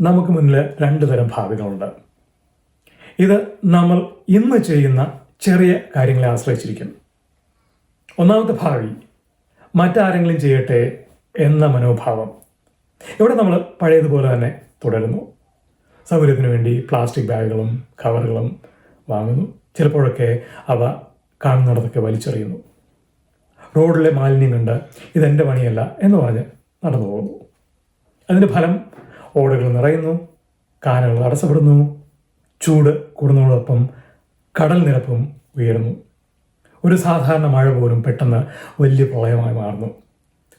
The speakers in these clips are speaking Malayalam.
നമുക്ക് മുന്നിൽ രണ്ട് തരം ഭാവികളുണ്ട്. ഇത് നമ്മൾ ഇന്ന് ചെയ്യുന്ന ചെറിയ കാര്യങ്ങളെ ആശ്രയിച്ചിരിക്കും. ഒന്നാമത്തെ ഭാവി മറ്റാരെങ്കിലും ചെയ്യട്ടെ എന്ന മനോഭാവം. ഇവിടെ നമ്മൾ പഴയതുപോലെ തന്നെ തുടരുന്നു. സൗകര്യത്തിന് വേണ്ടി പ്ലാസ്റ്റിക് ബാഗുകളും കവറുകളും വാങ്ങുന്നു. ചിലപ്പോഴൊക്കെ അവ കാണുന്നിടത്തൊക്കെ വലിച്ചെറിയുന്നു. റോഡിലെ മാലിന്യം കണ്ട് ഇതെൻ്റെ പണിയല്ല എന്ന് പറഞ്ഞ് നടന്നു പോകുന്നു. അതിൻ്റെ ഫലം ഓടകൾ നിറയുന്നു, കാനകൾ തടസ്സപ്പെടുന്നു, ചൂട് കൂടുന്നതോടൊപ്പം കടൽ നിരപ്പും ഉയരുന്നു. ഒരു സാധാരണ മഴ പോലും പെട്ടെന്ന് വലിയ പ്രളയമായി മാറുന്നു.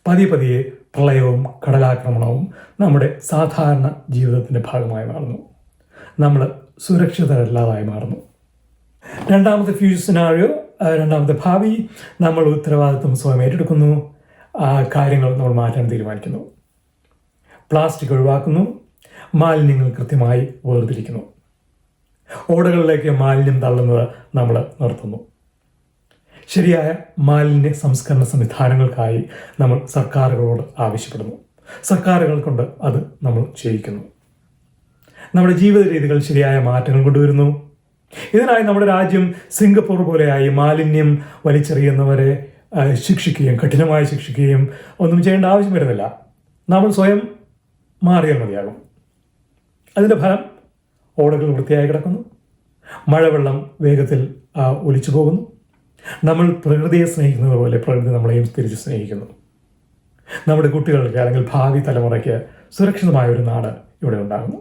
പതിയെ പ്രളയവും കടലാക്രമണവും നമ്മുടെ സാധാരണ ജീവിതത്തിൻ്റെ ഭാഗമായി മാറുന്നു. നമ്മൾ സുരക്ഷിതരല്ലാതായി മാറുന്നു. രണ്ടാമത്തെ ഫ്യൂച്ചർ സിനാറിയോ, രണ്ടാമത്തെ ഭാവി, നമ്മൾ ഉത്തരവാദിത്വം സ്വയം ഏറ്റെടുക്കുന്നു. കാര്യങ്ങൾ നമ്മൾ മാറ്റാൻ തീരുമാനിക്കുന്നു. പ്ലാസ്റ്റിക് ഒഴിവാക്കുന്നു, മാലിന്യങ്ങൾ കൃത്യമായി വേർതിരിക്കുന്നു. ഓടകളിലേക്ക് മാലിന്യം തള്ളുന്നത് നമ്മൾ നിർത്തുന്നു. ശരിയായ മാലിന്യ സംസ്കരണ സംവിധാനങ്ങൾക്കായി നമ്മൾ സർക്കാരുകളോട് ആവശ്യപ്പെടുന്നു. സർക്കാരുകൾ കൊണ്ട് അത് നമ്മൾ ചെയ്യിക്കുന്നു. നമ്മുടെ ജീവിത രീതികൾ ശരിയായ മാറ്റങ്ങൾ കൊണ്ടുവരുന്നു. ഇതിനായി നമ്മുടെ രാജ്യം സിംഗപ്പൂർ പോലെയായി മാലിന്യം വലിച്ചെറിയുന്നവരെ ശിക്ഷിക്കുകയും കഠിനമായി ശിക്ഷിക്കുകയും ഒന്നും ചെയ്യേണ്ട ആവശ്യം വരുന്നില്ല. നമ്മൾ സ്വയം മാറിയാൽ മതിയാകും. അതിൻ്റെ ഫലം ഓടകൾ വൃത്തിയായി കിടക്കുന്നു, മഴവെള്ളം വേഗത്തിൽ ഒലിച്ചു പോകുന്നു. നമ്മൾ പ്രകൃതിയെ സ്നേഹിക്കുന്നത് പോലെ പ്രകൃതി നമ്മളെയും തിരിച്ച് സ്നേഹിക്കുന്നു. നമ്മുടെ കുട്ടികൾക്ക് അല്ലെങ്കിൽ ഭാവി തലമുറയ്ക്ക് സുരക്ഷിതമായ ഒരു നാട് ഇവിടെ ഉണ്ടാകുന്നു.